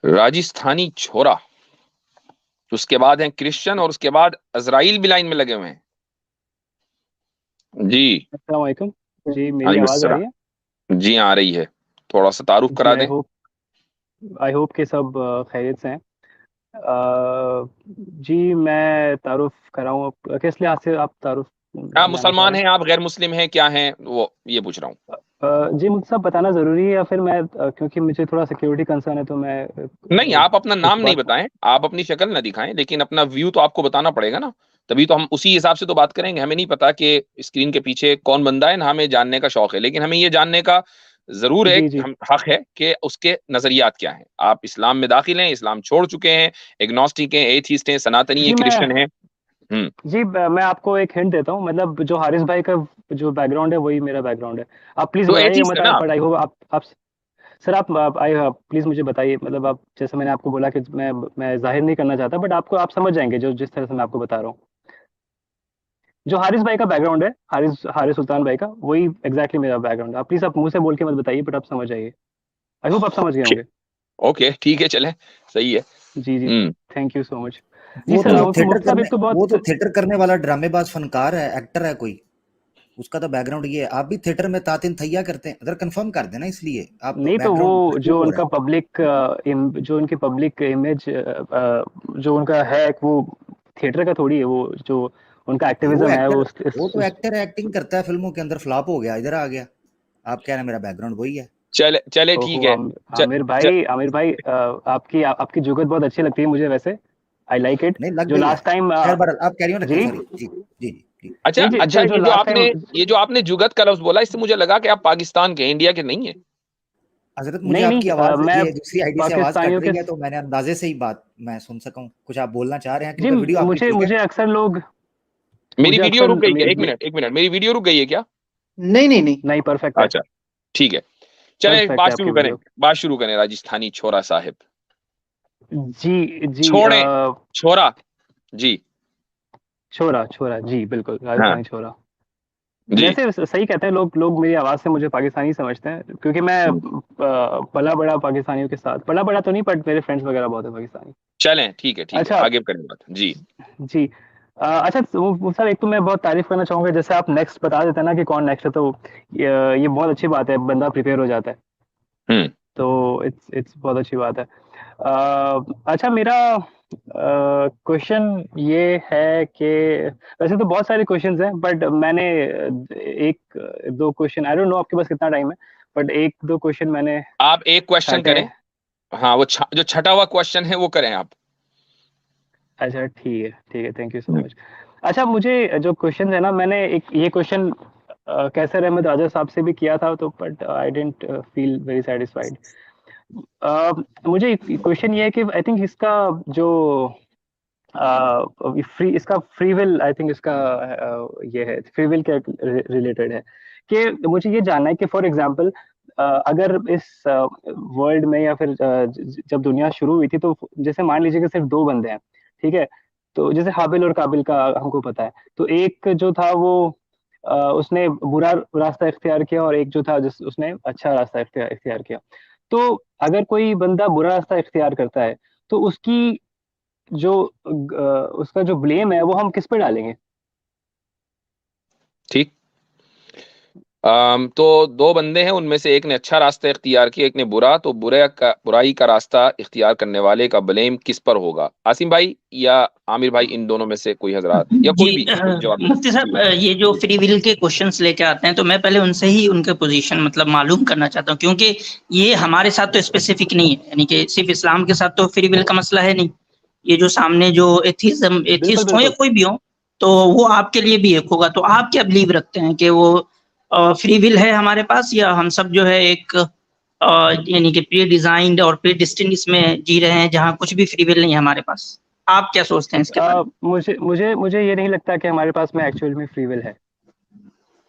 राजस्थानी छोरा, उसके बाद है क्रिश्चियन, और उसके बाद अजराइल भी लाइन में लगे हुए हैं। जी। अस्सलाम वालेकुम जी, मेरी वालेकुम आवाज़ आ रही है? अस्सलाम। जी आ रही है, थोड़ा सा तारुफ जी, करा दें। आई होप कि सब खैरियत से हैं। जी, मैं तारुफ कराऊँ आप किस लिहाज से आप तारुफ आप जानना चाह मुसलमान रहे हैं? हैं, आप गैर मुस्लिम हैं, क्या हैं वो, ये पूछ रहा हूँ। जी, मुझे सब बताना ज़रूरी है या फिर मैं क्योंकि मुझे थोड़ा सिक्योरिटी कंसर्न है तो मैं नहीं, आप अपना कुछ नाम नहीं बात। बताएं, आप अपनी शक्ल ना दिखाएं, लेकिन अपना व्यू तो आपको बताना पड़ेगा ना। तभी तो हम उसी हिसाब से तो बात करेंगे। हमें नहीं पता कि स्क्रीन के पीछे कौन बंदा है ना, हमें जानने का शौक है, लेकिन हमें ये जानने का जरूर है, जी, जी। हम हक है कि उसके नजरियात क्या हैं। आप इस्लाम में दाखिल हैं, इस्लाम छोड़ चुके हैं, एग्नोस्टिक हैं, एथीस्ट हैं, सनातनी हैं, जी, क्रिश्चियन हैं। हम्म। मैं आपको एक हिंट देता हूँ, मतलब जो हारिस भाई का जो बैकग्राउंड है वही मेरा बैकग्राउंड है। आप प्लीज़ तो बताइएगा एथीस्ट मत है ना आप। बट आई होप आप सर आप आई प्लीज़ मुझे बताइए, मतलब आप जैसे मैंने आपको बोला कि मैं ज़ाहिर नहीं करना चाहता बट आपको आप समझ जाएँगे जो जिस तरह से मैं आपको बता रहा हूँ। जो हारिस भाई का बैकग्राउंड है, हारिस हारिस सुल्तान भाई का, वही एग्ज़ैक्टली मेरा बैकग्राउंड है। आप प्लीज़ आप मुँह से बोल के मत बताइए बट आप समझ जाइए। आई होप आप समझ गए होंगे। ओके ठीक है, चले, सही है। जी, जी। हम्म। Thank you so much. जी सर, मुफ्ती साहब एक तो वो बहुत। तो थिएटर करने वाला ड्रामेबाज फनकार है, एक्टर है कोई, उसका तो बैकग्राउंड ये है। आप भी थिएटर में तातिन थैया करते हैं, अगर कंफर्म कर देना, इसलिए आप नहीं तो वो बैकग्राउंड जो कंफ्यूज हो रहा उनका पब्लिक जो उनकी पब्लिक इमेज जो उनका है वो थिएटर का थोड़ी है, वो जो उनका है। वो एक्टिविज्म है एक्टर, वो वो तो एक्टर है, एक्टिंग करता है फिल्मों के अंदर, फ्लॉप हो गया, इधर आ गया। आप कह रहे हैं मेरा बैकग्राउंड वही है। चले चले, ठीक ओहो है। च, च, आमिर भाई आपकी जुगत बहुत अच्छी लगती है मुझे वैसे। I like it. नहीं, लग जो गई है। लास्ट टाइम खैर बहरहाल आप कैरी ऑन रखें, जी सॉरी जी। जी जी जी। अच्छा नहीं जी अच्छा, जो लास्ट टाइम। ये जो आपने जुगत का लफ्ज बोला, इससे मुझे लगा कि आप पाकिस्तान के, इंडिया के नहीं है। हजरत मुझे नहीं आपकी नहीं आवाज, मैं ये दूसरी आईडी से आवाज कट पाकिस्तानियों के। रही है, तो मैंने अंदाजे से ही बात मैं सुन सका हूँ, कुछ आप बोलना चाह रहे हैं, जी क्योंकि वीडियो आपकी मुझे ठीक है। मुझे अक्सर लोग मेरी मुझे वीडियो अक्सर रुक गई क्या? मे, एक मे, मिनट एक मिनट, मेरी वीडियो रुक गई है क्या? नहीं नहीं नहीं। नहीं परफेक्ट है। अच्छा ठीक है, चले परफेक्ट बात है आपकी शुरू करें। वीडियो। बात शुरू करें, राजस्थानी छोरा साहिब। जी जी छोड़े, छोरा। जी। छोरा छोरा जी बिल्कुल हाँ। राजस्थानी छोरा। जी। वैसे सही कहते हैं लोग लोग मेरी आवाज़ से मुझे पाकिस्तानी समझते हैं क्योंकि मैं पला बड़ा पाकिस्तानियों के साथ, पला बड़ा तो नहीं बट मेरे फ्रेंड्स वगैरह बहुत है पाकिस्तानी। चलें, ठीक है, अच्छा आगे करें बात। जी। जी। अच्छा वो सर एक तो मैं बहुत तारीफ करना चाहूंगा, जैसे आप नेक्स्ट बता देते हैं ना कि कौन नेक्स्ट है तो ये बहुत अच्छी बात है, बंदा प्रिपेयर हो जाता है। हम्म। तो इट्स बहुत अच्छी बात है। अच्छा मेरा क्वेश्चन ये है कि वैसे तो बहुत सारे क्वेश्चंस हैं बट मैंने एक दो क्वेश्चन, आई डोंट नो आपके पास कितना टाइम है, बट एक दो क्वेश्चन मैंने आप एक क्वेश्चन छाटे करें। हैं। हाँ, वो जो छठा हुआ क्वेश्चन है वो करें आप। अच्छा ठीक है थैंक यू सो मच। अच्छा मुझे जो क्वेश्चन है ना, मैंने एक ये क्वेश्चन कैसर अहमद राजा साहब से भी किया था तो but I didn't feel very satisfied. मुझे क्वेश्चन ये है कि आई थिंक इसका जो फ्री इसका फ्री विल, आई थिंक इसका ये है फ्री विल के रिलेटेड है कि मुझे ये जानना है कि फॉर एग्जांपल अगर इस वर्ल्ड में या फिर जब दुनिया शुरू हुई थी तो जैसे मान लीजिए कि सिर्फ दो बंदे हैं, ठीक है? तो जैसे हाबिल और काबिल का हमको पता है, तो एक जो था वो उसने बुरा रास्ता इख्तियार किया और एक जो था जिस उसने अच्छा रास्ता इख्तियार इख्तियार किया। तो अगर कोई बंदा बुरा रास्ता इख्तियार करता है तो उसकी जो उसका जो ब्लेम है वो हम किस पे डालेंगे? ठीक। तो दो बंदे हैं, उनमें से एक ने अच्छा रास्ता इख्तियार किया, एक ने बुरा, तो बुराई का रास्ता इख्तियार करने वाले का ब्लेम किस पर होगा? आसिम भाई या आमिर भाई, इन दोनों में से कोई हजरात या जी कोई भी जवाब दे मुफ्ती सकते साहब, हैं। ये जो फ्री विल के क्वेश्चंस लेके आते हैं तो मैं पहले उनसे ही उनके पोजीशन मतलब मालूम करना चाहता हूँ, क्योंकि ये हमारे साथ तो स्पेसिफिक नहीं है, यानी कि सिर्फ इस्लाम के साथ तो फ्री विल का मसला है नहीं। ये जो सामने जो एथिज्म बिल्कुल एथिस्ट हो या बिल्कुल। कोई भी हो, तो वो आपके लिए भी एक होगा। तो आप क्या बिलीव रखते हैं कि वो फ्री विल है हमारे पास, या हम सब जो है एक यानी कि प्री डिजाइंड और प्री डिस्टिन्ड इसमें जी रहे हैं जहाँ कुछ भी फ्री विल नहीं है हमारे पास? आप क्या सोचते हैं इसके बारे में? मुझे मुझे मुझे ये नहीं लगता कि हमारे पास में एक्चुअल में फ्री विल है।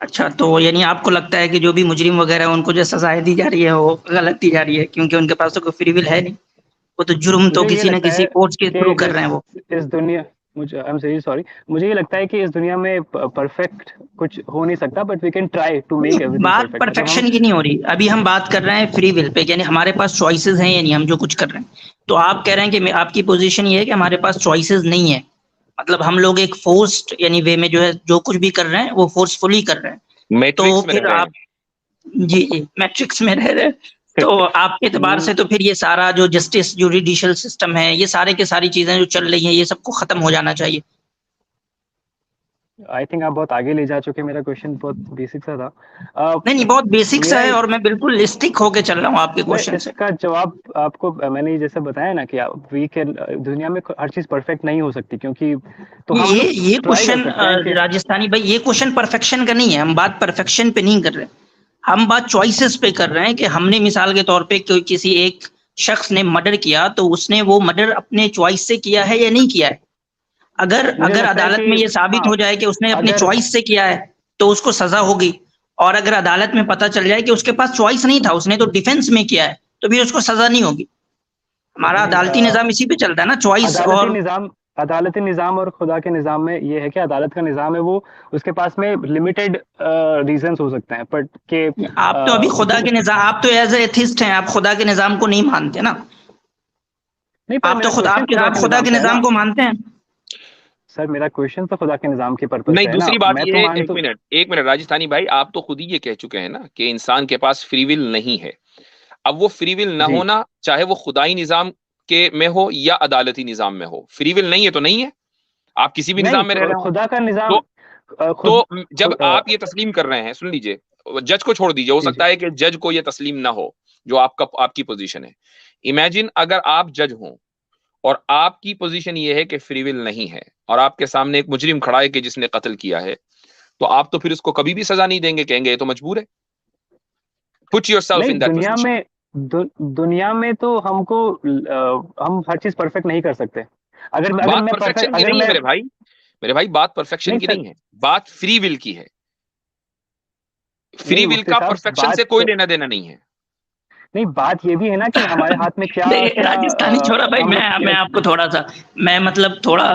अच्छा, तो यानी आपको लगता है कि जो भी मुजरिम वगैरह है उनको जो सजाएँ दी जा रही है वो गलत दी जा रही है, क्योंकि उनके पास तो कोई फ्री विल है नहीं। वो तो जुर्म तो मुझे ये किसी न लगता किसी है कोर्ट्स के कि थ्रू कर रहे हैं वो। इस दुनिया मुझे आई एम वेरी सॉरी, मुझे ये लगता है कि इस दुनिया में परफेक्ट कुछ हो नहीं सकता, but we can try to नहीं, मेक एवरीथिंग बात परफेक्ट। मतलब हम परफेक्शन की नहीं हो रही, अभी हम बात कर रहे हैं फ्री विल पे, यानी हमारे पास चॉइसेस हैं या नहीं, हम जो कुछ कर रहे हैं। तो आप कह रहे हैं कि आपकी पोजीशन ये है कि हमारे पास चॉइसेस नहीं है, मतलब हम लोग एक फोर्स्ड यानी वे में जो है जो कुछ भी कर रहे हैं वो फोर्सफुली कर रहे हैं। तो मैट्रिक्स में रह फिर रहे आप जी मैट्रिक्स में रह रहे हैं, तो आपके एतबार से तो फिर ये सारा जो जस्टिस जुडिशियल सिस्टम है, ये सारे के सारी चीजें जो चल रही हैं, ये सबको खत्म हो जाना चाहिए। आई थिंक आप बहुत आगे ले जा चुके हैं, मेरा क्वेश्चन बहुत बेसिक सा था। नहीं, बहुत बेसिक सा मेरा है और मैं बिल्कुल स्टिक होके चल रहा हूँ आपके मैं क्वेश्चन से। इसका जवाब आपको मैंने जैसे बताया ना कि वी कैन, दुनिया में हर चीज परफेक्ट नहीं हो सकती, क्योंकि तो हम लोग ये ट्राई कर क्वेश्चन सकते हैं कि राजस्थानी भाई, ये क्वेश्चन परफेक्शन का नहीं है, हम बात परफेक्शन पे नहीं कर रहे, हम बात चॉइसेस पे कर रहे हैं कि हमने मिसाल के तौर पे किसी एक शख्स ने मर्डर किया, तो उसने वो मर्डर अपने चॉइस से किया है या नहीं किया है। अगर मुझे अगर लगता है अदालत कि में ये साबित हाँ, हो जाए कि उसने अपने अगर चॉइस से किया है तो उसको सजा होगी, और अगर अदालत में पता चल जाए कि उसके पास चॉइस नहीं था, उसने तो डिफेंस में किया है, तो भी उसको सजा नहीं होगी। हमारा नहीं, अदालती निजाम इसी पे चलता है ना, चॉइस। अदालती और निजाम, अदालती निजाम और खुदा के निजाम में ये है कि अदालत का निजाम है वो, उसके पास में लिमिटेड रीजंस हो सकते हैं, बट के आप तो अभी खुदा के निजाम, आप तो एज एथिस्ट हैं, आप खुदा के निजाम को नहीं मानते ना। नहीं, पर आप तो मेरा खुद क्वेश्चन खुदा आप के खुदा निजाम के पे है ना निजाम को मानते हैं। सर, मेरा क्वेश्चन तो खुदा के निजाम के पर्पज नहीं, पे है ना, दूसरी बात मैं ये तो है, मान एक तो मिनट एक मिनट राजस्थानी भाई, आप तो खुद ही ये कह चुके हैं ना कि इंसान के पास फ्री विल नहीं है। अब वो फ्री विल ना जी, होना, चाहे वो खुदाई निजाम के में हो या अदालती निजाम में हो, फ्री विल नहीं है तो नहीं है। आप किसी भी नहीं, निजाम में रह रहे हो। खुदा का निजाम, तो खुद जब खुद आप ये तस्लीम कर रहे हैं, सुन लीजिए, जज को छोड़ दीजिए, हो जी जी सकता है कि जज को ये तस्लीम ना हो जो आपकी पोजीशन है। इमेजिन अगर आप जज हो और आपकी पोजीशन ये है कि फ्री विल नहीं है, और आपके सामने एक मुजरिम खड़ा है कि जिसने कत्ल किया है, तो आप तो फिर उसको कभी भी सजा नहीं देंगे, कहेंगे ये तो मजबूर है। पुट योरसेल्फ नहीं, इन दैट दुनिया पोजीशन। में दुनिया में तो हमको हम हर चीज परफेक्ट नहीं कर सकते। अगर अगर बात मैं परफेक्ट, परफेक्शन की अगर नहीं है मैं, मेरे भाई, मेरे भाई बात परफेक्शन नहीं की सर, नहीं है, बात फ्री विल की है। फ्री नहीं विल मुफ्ती का साहब, परफेक्शन से बात कोई लेना देना नहीं है। नहीं, बात ये भी है ना कि हमारे हाथ में क्या देखिए क्या राजस्थानी छोड़ा भाई, हम लोग मैं आपको थोड़ा सा, मैं मतलब थोड़ा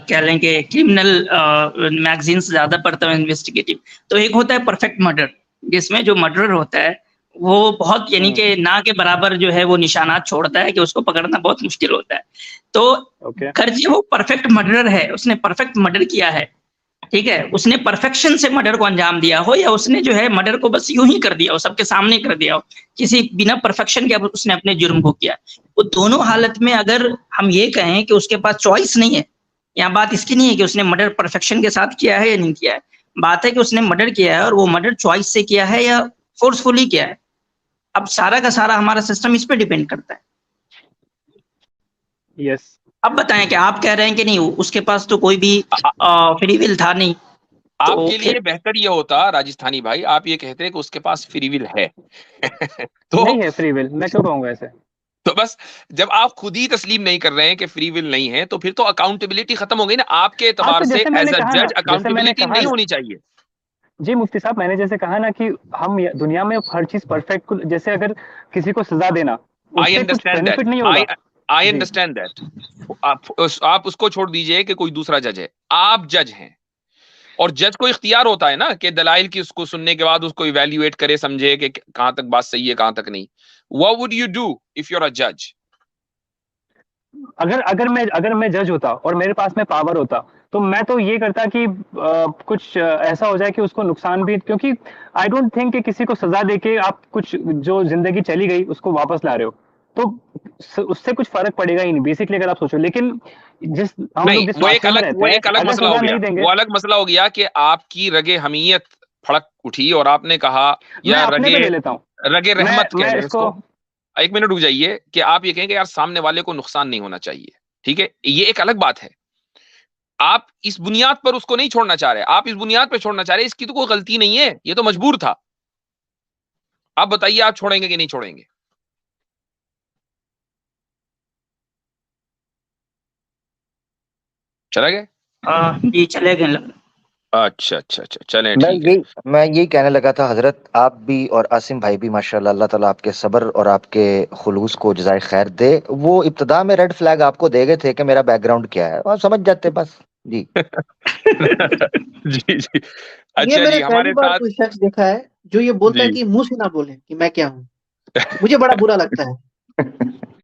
कह लें कि क्रिमिनल मैगजीन्स ज्यादा पढ़ता हूँ, इन्वेस्टिगेटिव। तो एक होता है परफेक्ट मर्डर, जिसमें जो मर्डरर होता है वो बहुत यानी कि ना के बराबर जो है वो निशानात छोड़ता है कि उसको पकड़ना बहुत मुश्किल होता है। तो ओके, गर्ज वो परफेक्ट मर्डरर है, उसने परफेक्ट मर्डर किया है, ठीक है, उसने परफेक्शन से मर्डर को अंजाम दिया हो, या उसने जो है मर्डर को बस यूं ही कर दिया हो, सबके सामने कर दिया हो, किसी बिना परफेक्शन के उसने अपने जुर्म को किया। वो दोनों हालत में अगर हम ये कहें कि उसके पास चॉइस नहीं है, यहाँ बात इसकी नहीं है कि उसने मर्डर परफेक्शन के साथ किया है या नहीं किया है, बात है कि उसने मर्डर किया है और वो मर्डर चॉइस से किया है या फोर्सफुली किया है। अब सारा का सारा हमारा सिस्टम इस पे डिपेंड करता है। यस। अब बताएं कि आप कह रहे हैं कि नहीं उसके पास तो कोई भी फ्री विल था नहीं, तो आपके लिए फिर बेहतर ये होता राजस्थानी भाई, आप ये कहते हैं कि उसके पास फ्री विल है। तो नहीं है फ्री विल, मैं क्यों कहूंगा ऐसे? तो बस, जब आप खुद ही तस्लीम नहीं कर रहे हैं कि फ्री विल नहीं है, तो फिर तो अकाउंटेबिलिटी खत्म हो गई ना आपके हाँ, एतबार तो से। जैसे मैंने एज अ कहा ना, जज जैसे मैंने अकाउंटेबिलिटी कहा नहीं ना, होनी चाहिए। जी मुफ्ती साहब, मैंने जैसे कहा ना कि हम दुनिया में हर चीज परफेक्ट, जैसे अगर किसी को सजा देना, आई उससे कुछ अंडरस्टैंड दैट, बेनिफिट नहीं आई होगा। आई जी, अंडरस्टैंड दैट। आप उसको छोड़ दीजिए कि कोई दूसरा जज है, आप जज हैं, और जज को इख्तियार होता है ना कि दलाइल की उसको सुनने के बाद उसको इवैल्यूएट करे, समझे कि कहां तक बात सही है कहां तक नहीं। What would you do if you are a जज? अगर मैं जज होता और मेरे पास में पावर होता, तो मैं तो ये करता कि कुछ ऐसा हो जाए कि उसको नुकसान भी, क्योंकि आई डोंट थिंक कि किसी को सजा देके आप कुछ जो जिंदगी चली गई उसको वापस ला रहे हो, तो उससे कुछ फर्क पड़ेगा ही नहीं बेसिकली, अगर आप सोचो। लेकिन जिस हम नहीं, लोग जिस माशरे में रहते वो हैं, एक अलग अगर मसला हो सजा गया, नहीं देंगे, वो अलग मसला हो गया कि आपकी रगे हमीयत फड़क उठी और आपने कहा, मैं या अपने रगे पे ले लेता हूँ। रगे रहमत कह मैं लें इसको, इसको। एक मिनट रुक जाइए, कि आप ये कहें कि यार सामने वाले को नुकसान नहीं होना चाहिए, ठीक है, ये एक अलग बात है। आप इस बुनियाद पर उसको नहीं छोड़ना चाह रहे, आप इस बुनियाद पर छोड़ना चाह रहे, इसकी तो कोई गलती नहीं है, ये तो मजबूर था। आप बताइए, आप छोड़ेंगे कि नहीं छोड़ेंगे? चला गया? जी चले गए लग रहा है। अच्छा अच्छा अच्छा, चलें मैं ठीक है। यही कहने लगा था हजरत, आप भी और आसिम भाई भी माशाल्लाह, अल्लाह ताला आपके सब्र और आपके खुलूस को जज़ाए खैर दे। वो इब्तिदा में रेड फ्लैग आपको दे गए थे कि मेरा बैकग्राउंड क्या है, आप समझ जाते बस जी। जी जी। ये अच्छा मैंने जी, पहली हमारे बार साथ कोई शख्स देखा है जो ये बोलता है जी कि मुंह से ना बोले कि मैं क्या हूँ। मुझे बड़ा बुरा लगता है।